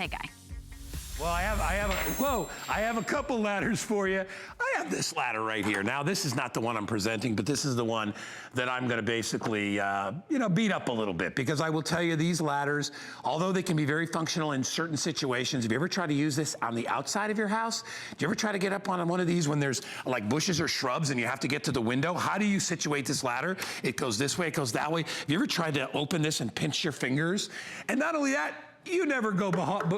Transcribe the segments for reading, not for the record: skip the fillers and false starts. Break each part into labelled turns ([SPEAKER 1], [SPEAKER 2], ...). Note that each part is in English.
[SPEAKER 1] Hey, Guy.
[SPEAKER 2] Well, I have a couple ladders for you. I have this ladder right here. Now, this is not the one I'm presenting, but this is the one that I'm gonna basically, beat up a little bit, because I will tell you, these ladders, although they can be very functional in certain situations, have you ever tried to use this on the outside of your house? Do you ever try to get up on one of these when there's like bushes or shrubs and you have to get to the window? How do you situate this ladder? It goes this way, it goes that way. Have you ever tried to open this and pinch your fingers? And not only that, you never go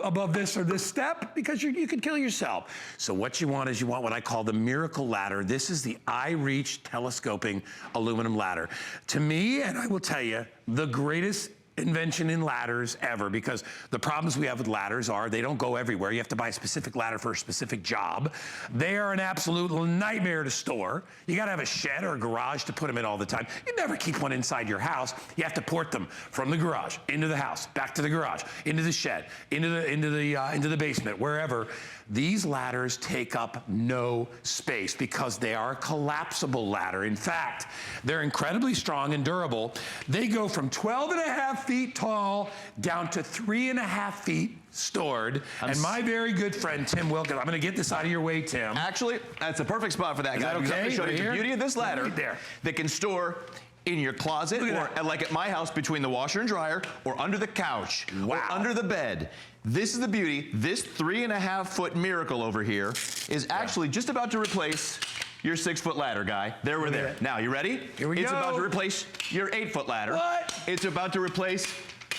[SPEAKER 2] above this or this step, because you could kill yourself. So what you want is you want what I call the miracle ladder. This is the iReach telescoping aluminum ladder. To me, and I will tell you, the greatest invention in ladders ever, because the problems we have with ladders are they don't go everywhere. You have to buy a specific ladder for a specific job. They are an absolute nightmare to store. You gotta have a shed or a garage to put them in all the time. You never keep one inside your house. You have to port them from the garage into the house, back to the garage, into the shed, into the basement, wherever. These ladders take up no space because they are a collapsible ladder. In fact, they're incredibly strong and durable. They go from 12.5 feet tall down to 3.5 feet stored. And my very good friend, Tim Wilkins, I'm gonna get this out of your way, Tim.
[SPEAKER 3] Actually, that's a perfect spot for that, guy.
[SPEAKER 2] Is that okay?
[SPEAKER 3] I'm gonna show you the beauty of this ladder
[SPEAKER 2] right there
[SPEAKER 3] that can store in your closet, or like at my house, between the washer and dryer, or under the couch, or under the bed. This is the beauty. This 3.5 foot miracle over here is actually just about to replace your 6 foot ladder, Guy. There we're there. Now, you ready?
[SPEAKER 2] Here we go.
[SPEAKER 3] It's about to replace your 8 foot ladder.
[SPEAKER 2] What?
[SPEAKER 3] It's about to replace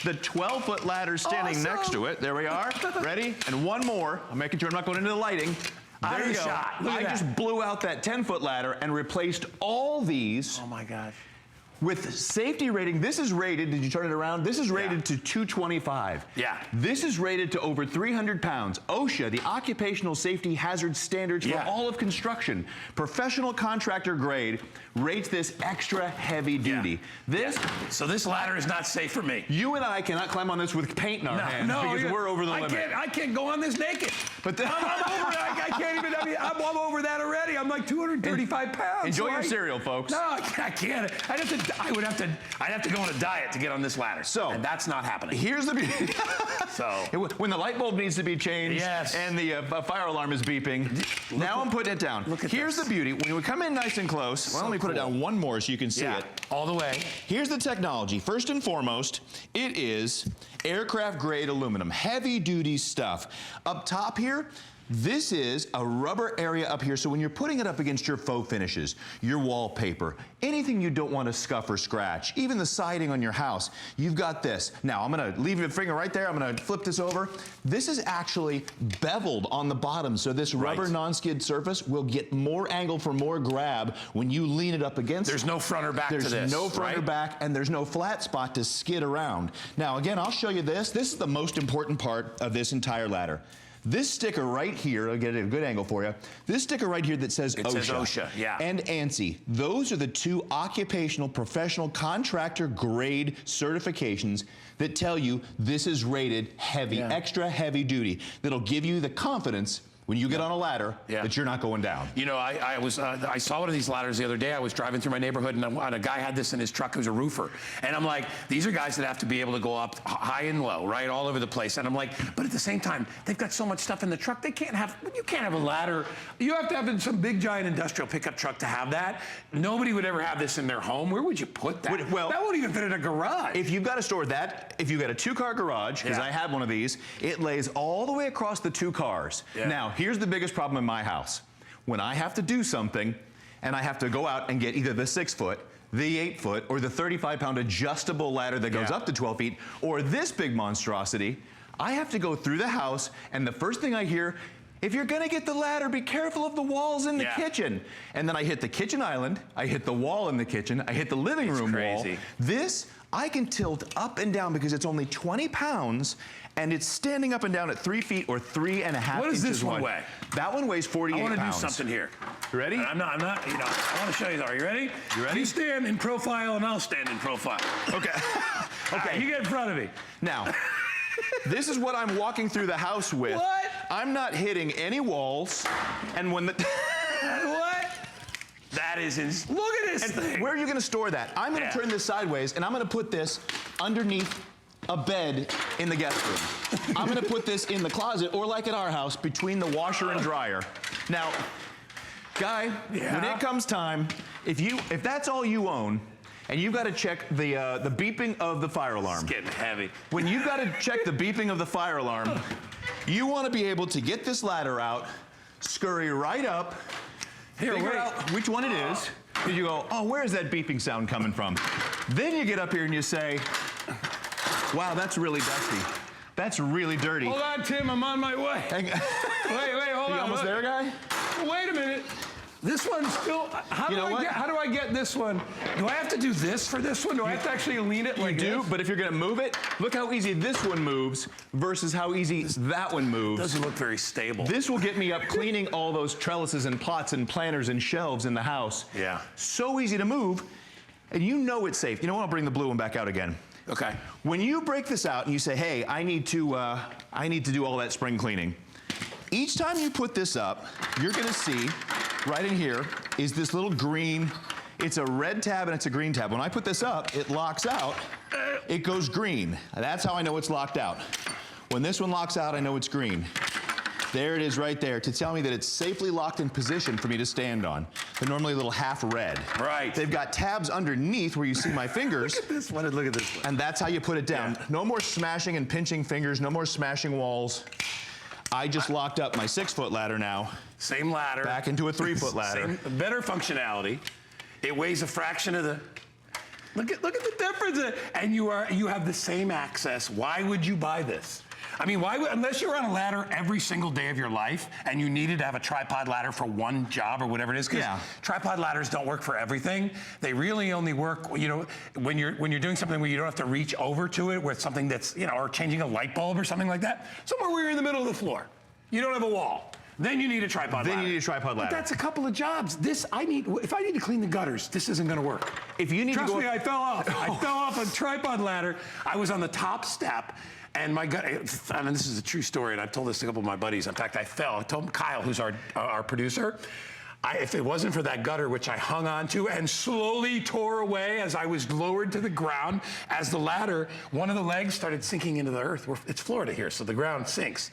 [SPEAKER 3] the 12 foot ladder standing next to it. There we are. Ready? And one more. I'm making sure I'm not going into the lighting. There you go. I just blew out that 10 foot ladder and replaced all these.
[SPEAKER 2] Oh my gosh.
[SPEAKER 3] With safety rating, this is rated, did you turn it around? This is rated to 225.
[SPEAKER 2] Yeah.
[SPEAKER 3] This is rated to over 300 pounds. OSHA, the Occupational Safety Hazard Standards for all of construction, professional contractor grade, rates this extra heavy duty.
[SPEAKER 2] So this ladder is not safe for me.
[SPEAKER 3] You and I cannot climb on this with paint in our hands because we're over the limit.
[SPEAKER 2] I can't go on this naked. But I'm over it. I can't even, I'm over that already. I'm like 235 pounds.
[SPEAKER 3] Enjoy your cereal, folks.
[SPEAKER 2] No, I can't. I'd have to go on a diet to get on this ladder. And that's not happening.
[SPEAKER 3] Here's the beauty. When the light bulb needs to be changed and the fire alarm is beeping, now I'm putting it down. Here's the beauty. When we come in nice and close, let me put it down one more so you can see it.
[SPEAKER 2] All the way.
[SPEAKER 3] Here's the technology. First and foremost, it is aircraft grade aluminum, heavy duty stuff. Up top here, this is a rubber area up here, so when you're putting it up against your faux finishes, your wallpaper, anything you don't want to scuff or scratch, even the siding on your house, you've got this. Now, I'm gonna leave your finger right there, I'm gonna flip this over. This is actually beveled on the bottom, so this rubber non-skid surface will get more angle for more grab when you lean it up against.
[SPEAKER 2] There's no front or back to this,
[SPEAKER 3] There's no front or back, and there's no flat spot to skid around. Now, again, I'll show you this. This is the most important part of this entire ladder. This sticker right here, I'll get a good angle for you. This sticker right here that says OSHA. It says OSHA, and ANSI. Those are the two occupational professional contractor grade certifications that tell you this is rated heavy, extra heavy duty. That'll give you the confidence when you get on a ladder that you're not going down.
[SPEAKER 2] You know, I saw one of these ladders the other day. I was driving through my neighborhood and a guy had this in his truck who's a roofer. And I'm like, these are guys that have to be able to go up high and low, right, all over the place. And I'm like, but at the same time, they've got so much stuff in the truck, you can't have a ladder. You have to have some big giant industrial pickup truck to have that. Nobody would ever have this in their home. Where would you put that? Well, that won't even fit in a garage.
[SPEAKER 3] If you've got to store that, if you've got a 2-car garage, because I have one of these, it lays all the way across the 2 cars. Now, here's the biggest problem in my house. When I have to do something and I have to go out and get either the 6 foot, the 8 foot, or the 35-pound adjustable ladder that goes up to 12 feet, or this big monstrosity, I have to go through the house, and the first thing I hear, if you're gonna get the ladder, be careful of the walls in the kitchen. And then I hit the kitchen island, I hit the wall in the kitchen, I hit the living room wall. This, I can tilt up and down because it's only 20 pounds and it's standing up and down at 3 feet or 3.5 inches.
[SPEAKER 2] What does this one weigh?
[SPEAKER 3] That one weighs 48 pounds.
[SPEAKER 2] I want to do something here.
[SPEAKER 3] You ready?
[SPEAKER 2] I'm not, you know, I want to show you. Are you ready?
[SPEAKER 3] You ready?
[SPEAKER 2] You stand in profile and I'll stand in profile.
[SPEAKER 3] Okay.
[SPEAKER 2] Okay. You get in front of me.
[SPEAKER 3] Now, this is what I'm walking through the house with.
[SPEAKER 2] What?
[SPEAKER 3] I'm not hitting any walls, and when the...
[SPEAKER 2] What? That is, look at this thing.
[SPEAKER 3] Where are you gonna store that? I'm gonna turn this sideways, and I'm gonna put this underneath a bed in the guest room. I'm gonna put this in the closet, or like at our house, between the washer and dryer. Now, Guy, when it comes time, if that's all you own, and you've got to check the beeping of the fire alarm.
[SPEAKER 2] It's getting heavy.
[SPEAKER 3] When you've got to check the beeping of the fire alarm, you want to be able to get this ladder out, scurry right up, figure out which one it is, and you go, oh, where's that beeping sound coming from? Then you get up here and you say, wow, that's really dusty. That's really dirty.
[SPEAKER 2] Hold on, Tim, I'm on my way. Wait, hold on.
[SPEAKER 3] You almost there, Guy?
[SPEAKER 2] Wait a minute. This one's still, how do I get this one? Do I have to do this for this one? Do I have to actually lean it like this?
[SPEAKER 3] You do, but if you're gonna move it, look how easy this one moves versus how easy that one moves.
[SPEAKER 2] Doesn't look very stable.
[SPEAKER 3] This will get me up cleaning all those trellises and pots and planters and shelves in the house.
[SPEAKER 2] Yeah.
[SPEAKER 3] So easy to move, and you know it's safe. You know what, I'll bring the blue one back out again.
[SPEAKER 2] Okay.
[SPEAKER 3] When you break this out and you say, hey, I need to do all that spring cleaning, each time you put this up, you're gonna see right in here is this little green, it's a red tab and it's a green tab. When I put this up, it locks out, it goes green. That's how I know it's locked out. When this one locks out, I know it's green. There it is right there to tell me that it's safely locked in position for me to stand on. They're normally a little half red.
[SPEAKER 2] Right.
[SPEAKER 3] They've got tabs underneath where you see my fingers.
[SPEAKER 2] Look at this one and look at this one.
[SPEAKER 3] And that's how you put it down. Yeah. No more smashing and pinching fingers, no more smashing walls. I just locked up my 6-foot ladder now.
[SPEAKER 2] Same ladder.
[SPEAKER 3] Back into a 3-foot ladder.
[SPEAKER 2] Better functionality. It weighs a fraction of the, look at the difference. And you have the same access. Why would you buy this? I mean, unless you're on a ladder every single day of your life and you needed to have a tripod ladder for one job or whatever it is, because tripod ladders don't work for everything. They really only work, you know, when you're doing something where you don't have to reach over to it with something that's, you know, or changing a light bulb or something like that. Somewhere where you're in the middle of the floor. You don't have a wall. Then you need a tripod ladder.
[SPEAKER 3] Then you need a tripod ladder.
[SPEAKER 2] But that's a couple of jobs. If I need to clean the gutters, this isn't gonna work.
[SPEAKER 3] If you need
[SPEAKER 2] Trust me, I fell off. I fell off a tripod ladder. I was on the top step. And my gut, I mean, this is a true story, and I've told this to a couple of my buddies. In fact, I fell. I told Kyle, who's our producer, if it wasn't for that gutter, which I hung onto and slowly tore away as I was lowered to the ground, as the ladder, one of the legs started sinking into the earth. It's Florida here, so the ground sinks.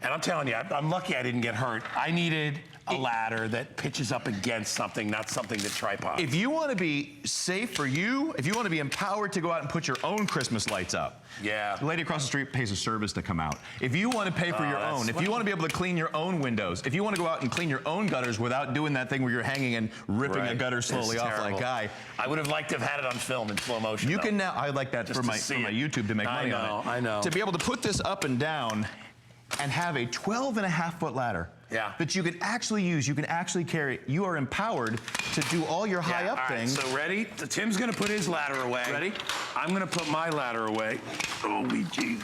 [SPEAKER 2] And I'm telling you, I'm lucky I didn't get hurt. I needed a ladder that pitches up against something, not something that tripods.
[SPEAKER 3] If you want to be safe for you, if you want to be empowered to go out and put your own Christmas lights up, the lady across the street pays a service to come out. If you want to pay for your own, if you want to be able to clean your own windows, if you want to go out and clean your own gutters without doing that thing where you're hanging and ripping a gutter slowly off like Guy.
[SPEAKER 2] I would have liked to have had it on film in slow motion.
[SPEAKER 3] You can now, I'd like that for my YouTube to make money on it.
[SPEAKER 2] I know.
[SPEAKER 3] To be able to put this up and down and have a 12.5-foot ladder that you can actually use, you can actually carry. You are empowered to do all your high-up things.
[SPEAKER 2] So ready? Tim's gonna put his ladder away.
[SPEAKER 3] Ready?
[SPEAKER 2] I'm gonna put my ladder away. Holy jeez.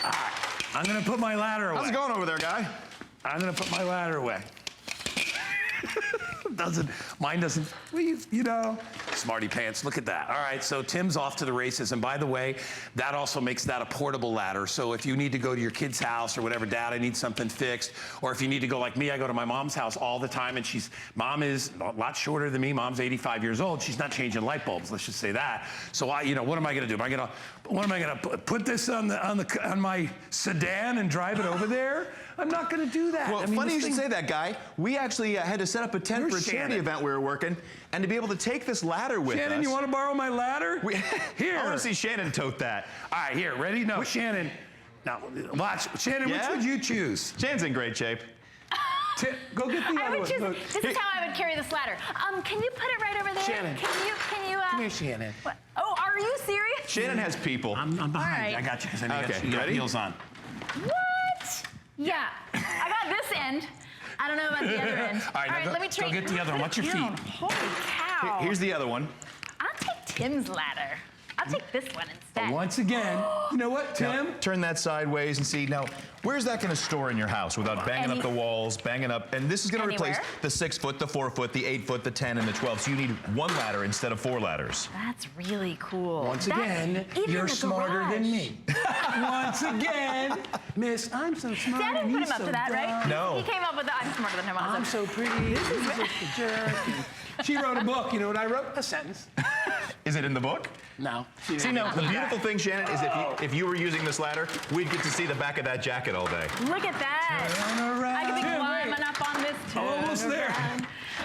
[SPEAKER 2] All right, I'm gonna put my ladder away.
[SPEAKER 3] How's it going over there, Guy?
[SPEAKER 2] I'm gonna put my ladder away. Mine doesn't, you know, smarty pants, look at that. All right, so Tim's off to the races, and by the way, that also makes that a portable ladder. So if you need to go to your kid's house or whatever, Dad, I need something fixed, or if you need to go like me, I go to my mom's house all the time, and Mom is a lot shorter than me. Mom's 85 years old. She's not changing light bulbs, let's just say that. So what am I gonna do? What am I gonna put this on my sedan and drive it over there? I'm not going to do that.
[SPEAKER 3] Well, funny you should say that, Guy. We actually had to set up a tent for a charity event we were working, and to be able to take this ladder with us.
[SPEAKER 2] Shannon, you want to borrow my ladder? Here.
[SPEAKER 3] I want to see Shannon tote that.
[SPEAKER 2] All right, here. Ready? No, Shannon. Now, watch. Shannon, which would you choose?
[SPEAKER 3] Shannon's in great shape.
[SPEAKER 2] Go get the other one.
[SPEAKER 1] This is how I would carry this ladder. Can you put it right over there?
[SPEAKER 2] Shannon.
[SPEAKER 1] Can you?
[SPEAKER 2] Come here, Shannon.
[SPEAKER 1] What? Oh, are you serious?
[SPEAKER 3] Shannon has people.
[SPEAKER 2] I'm behind.
[SPEAKER 1] Right.
[SPEAKER 2] I got you because I know you got heels on.
[SPEAKER 1] What? Yeah, I got this end. I don't know about the other end.
[SPEAKER 2] All right,
[SPEAKER 1] let me try.
[SPEAKER 2] Go get the other one. Watch your feet.
[SPEAKER 1] Holy cow.
[SPEAKER 3] Here's the other one.
[SPEAKER 1] I'll take Tim's ladder. I'll take this one instead.
[SPEAKER 2] Once again, you know what, Tim?
[SPEAKER 3] Now, turn that sideways and see. Now, where's that going to store in your house without banging up the walls, banging up? And this is going to replace the 6-foot, the 4-foot, the 8-foot, the 10, and the 12. So you need one ladder instead of 4 ladders.
[SPEAKER 1] That's really cool.
[SPEAKER 2] Once again, you're smarter than me. Once again, Miss, I'm so smart.
[SPEAKER 1] Dad didn't put him up to that, right?
[SPEAKER 3] No.
[SPEAKER 1] He came up with the I'm smarter than him.
[SPEAKER 2] I'm so pretty. This is just a jerk. She wrote a book. You know what I wrote? A sentence.
[SPEAKER 3] Is it in the book?
[SPEAKER 2] No.
[SPEAKER 3] See, no, the beautiful thing, Shannon, is if you were using this ladder, we'd get to see the back of that jacket all day.
[SPEAKER 1] Look at that. I could be climbing up on this too.
[SPEAKER 2] Almost there.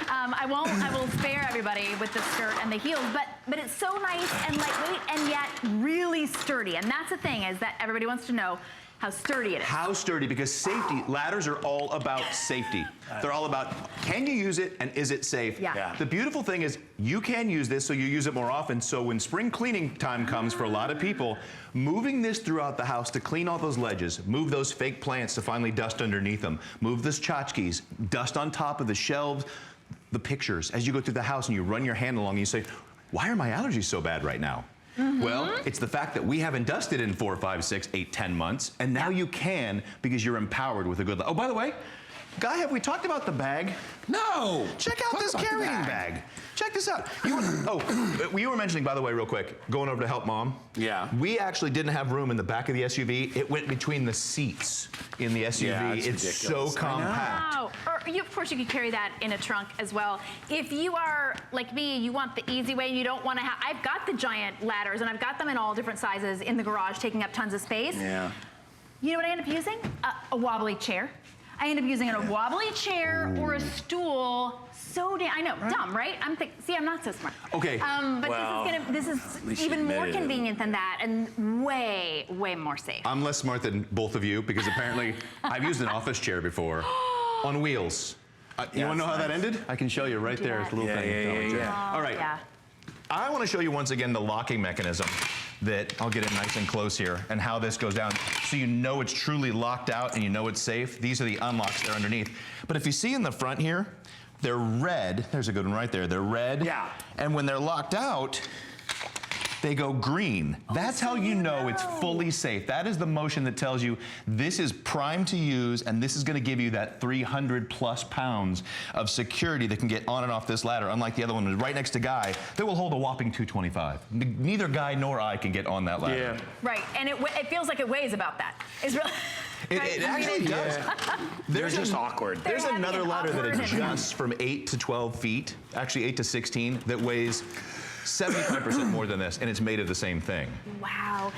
[SPEAKER 1] I will spare everybody with the skirt and the heels, but it's so nice and lightweight and yet really sturdy. And that's the thing, is that everybody wants to know how sturdy it is.
[SPEAKER 3] How sturdy, because safety, ladders are all about safety. They're all about, can you use it and is it safe?
[SPEAKER 1] Yeah.
[SPEAKER 3] The beautiful thing is you can use this, so you use it more often. So when spring cleaning time comes for a lot of people, moving this throughout the house to clean all those ledges, move those fake plants to finally dust underneath them, move the tchotchkes, dust on top of the shelves, the pictures. As you go through the house and you run your hand along and you say, why are my allergies so bad right now? Well, it's the fact that we haven't dusted in 4, 5, 6, 8, 10 months, and now you can because you're empowered with a good. Oh, by the way, Guy, have we talked about the bag?
[SPEAKER 2] No.
[SPEAKER 3] Check out this carrying bag. Check this out. You were mentioning, by the way, real quick, going over to help Mom.
[SPEAKER 2] Yeah.
[SPEAKER 3] We actually didn't have room in the back of the SUV. It went between the seats in the SUV.
[SPEAKER 2] Yeah,
[SPEAKER 3] it's
[SPEAKER 2] ridiculous.
[SPEAKER 3] so compact.
[SPEAKER 1] Wow. Or of course you could carry that in a trunk as well. If you are like me, you want the easy way and you don't want to have, I've got the giant ladders and I've got them in all different sizes in the garage, taking up tons of space.
[SPEAKER 2] Yeah.
[SPEAKER 1] You know what I end up using? A wobbly chair. I end up using a wobbly chair or a stool. So damn, I know, dumb, right? See, I'm not so smart.
[SPEAKER 3] Okay.
[SPEAKER 1] But
[SPEAKER 2] well,
[SPEAKER 1] this is even more convenient than that and way, way more safe.
[SPEAKER 3] I'm less smart than both of you because apparently I've used an office chair before on wheels. You want to know how that ended? I can show you right there. It's a little thing.
[SPEAKER 2] Yeah.
[SPEAKER 3] All right.
[SPEAKER 1] Yeah.
[SPEAKER 3] I want to show you once again the locking mechanism that, I'll get it nice and close here, and how this goes down so you know it's truly locked out and you know it's safe. These are the unlocks there underneath. But if you see in the front here, they're red. There's a good one right there. They're red.
[SPEAKER 2] Yeah.
[SPEAKER 3] And when they're locked out, they go green. That's how you know it's fully safe. That is the motion that tells you this is primed to use, and this is going to give you that 300 plus pounds of security that can get on and off this ladder, unlike the other one right next to Guy that will hold a whopping 225. Neither Guy nor I can get on that ladder.
[SPEAKER 2] Yeah.
[SPEAKER 1] Right, and it feels like it weighs about that. It's really.
[SPEAKER 3] It actually does.
[SPEAKER 2] They're just awkward.
[SPEAKER 3] There's
[SPEAKER 1] They're
[SPEAKER 3] another
[SPEAKER 1] having
[SPEAKER 3] ladder that
[SPEAKER 1] awkward.
[SPEAKER 3] adjusts from 8 to 12 feet, actually 8 to 16, that weighs 75% more than this, and it's made of the same thing.
[SPEAKER 1] Wow,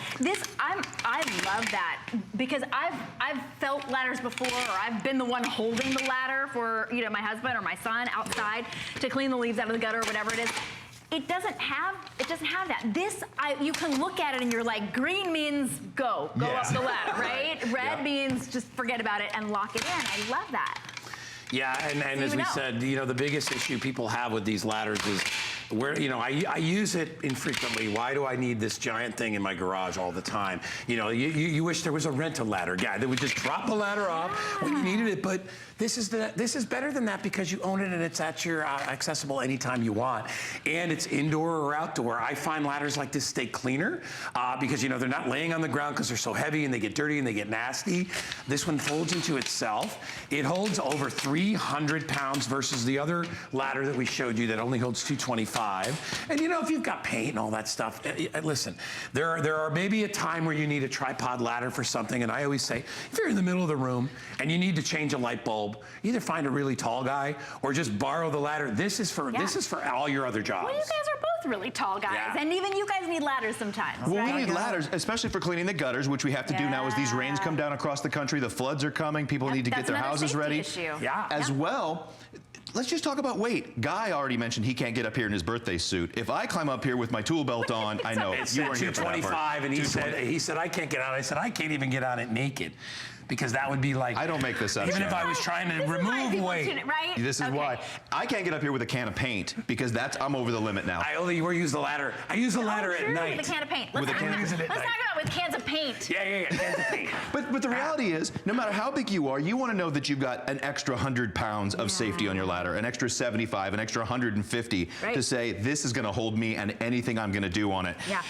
[SPEAKER 1] I love that because I've felt ladders before, or I've been the one holding the ladder for my husband or my son outside to clean the leaves out of the gutter or whatever it is. It doesn't have that. This, you can look at it and you're like, green means go
[SPEAKER 3] Yes.
[SPEAKER 1] up the ladder, right? Red means just forget about it and lock it in. I love that.
[SPEAKER 2] Yeah, and as we said, the biggest issue people have with these ladders is where, I use it infrequently. Why do I need this giant thing in my garage all the time? You wish there was a rent-a-ladder guy that would just drop a ladder off when you needed it, but this is better than that because you own it and it's at your accessible anytime you want, and it's indoor or outdoor. I find ladders like this stay cleaner because they're not laying on the ground because they're so heavy and they get dirty and they get nasty. This one folds into itself. It holds over 300 pounds versus the other ladder that we showed you that only holds 225. And if you've got paint and all that stuff, listen, there are maybe a time where you need a tripod ladder for something, and I always say, if you're in the middle of the room and you need to change a light bulb, either find a really tall guy or just borrow the ladder. This is for all your other jobs.
[SPEAKER 1] Well, you guys are both really tall guys, and even you guys need ladders sometimes.
[SPEAKER 3] Well,
[SPEAKER 1] right?
[SPEAKER 3] we need ladders, especially for cleaning the gutters, which we have to do now as these rains come down across the country. The floods are coming. People need to get their houses ready. As well, let's just talk about weight. Guy already mentioned he can't get up here in his birthday suit. If I climb up here with my tool belt on, I know
[SPEAKER 2] It's
[SPEAKER 3] you weren't here for that
[SPEAKER 2] 225,
[SPEAKER 3] part.
[SPEAKER 2] and he said I can't get on it. I said I can't even get on it naked. Because that would be like...
[SPEAKER 3] I don't make this up.
[SPEAKER 2] Even if I was trying to remove weight.
[SPEAKER 1] Right?
[SPEAKER 3] This is why. I can't get up here with a can of paint because I'm over the limit now.
[SPEAKER 2] I only use the ladder. I use the ladder at night.
[SPEAKER 1] With a can of paint.
[SPEAKER 3] With a
[SPEAKER 1] Let's
[SPEAKER 3] can
[SPEAKER 1] talk
[SPEAKER 3] of
[SPEAKER 1] about with cans of paint.
[SPEAKER 2] Yeah, cans of paint.
[SPEAKER 3] But the reality is, no matter how big you are, you want to know that you've got an extra 100 pounds of safety on your ladder, an extra 75, an extra 150 to say, this is going to hold me and anything I'm going to do on it.
[SPEAKER 1] Yeah.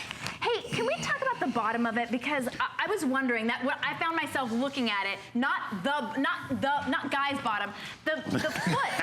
[SPEAKER 1] Hey, can we talk about the bottom of it? Because I was wondering that I found myself looking at it, not Guy's bottom, the foot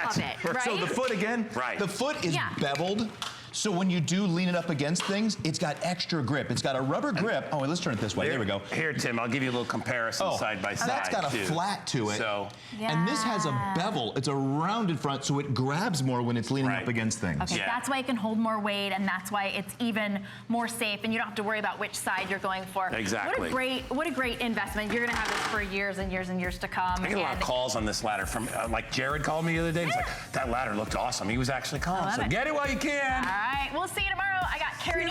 [SPEAKER 1] of it, right?
[SPEAKER 3] So the foot again, the foot is beveled So when you do lean it up against things, it's got extra grip. It's got a rubber grip. Oh, let's turn it this way. There we go.
[SPEAKER 2] Here, Tim, I'll give you a little comparison side by side.
[SPEAKER 3] That's got a
[SPEAKER 2] too.
[SPEAKER 3] flat to it.
[SPEAKER 2] So,
[SPEAKER 3] and this has a bevel. It's a rounded front, so it grabs more when it's leaning up against things.
[SPEAKER 1] Okay, that's why it can hold more weight, and that's why it's even more safe, and you don't have to worry about which side you're going for.
[SPEAKER 2] Exactly.
[SPEAKER 1] What a great investment. You're gonna have this for years and years and years to come.
[SPEAKER 2] I get a lot of calls on this ladder from, like Jared called me the other day. He's like, that ladder looked awesome. He was actually calling. So get it while you can.
[SPEAKER 1] All right, we'll see you tomorrow. I got Carrie.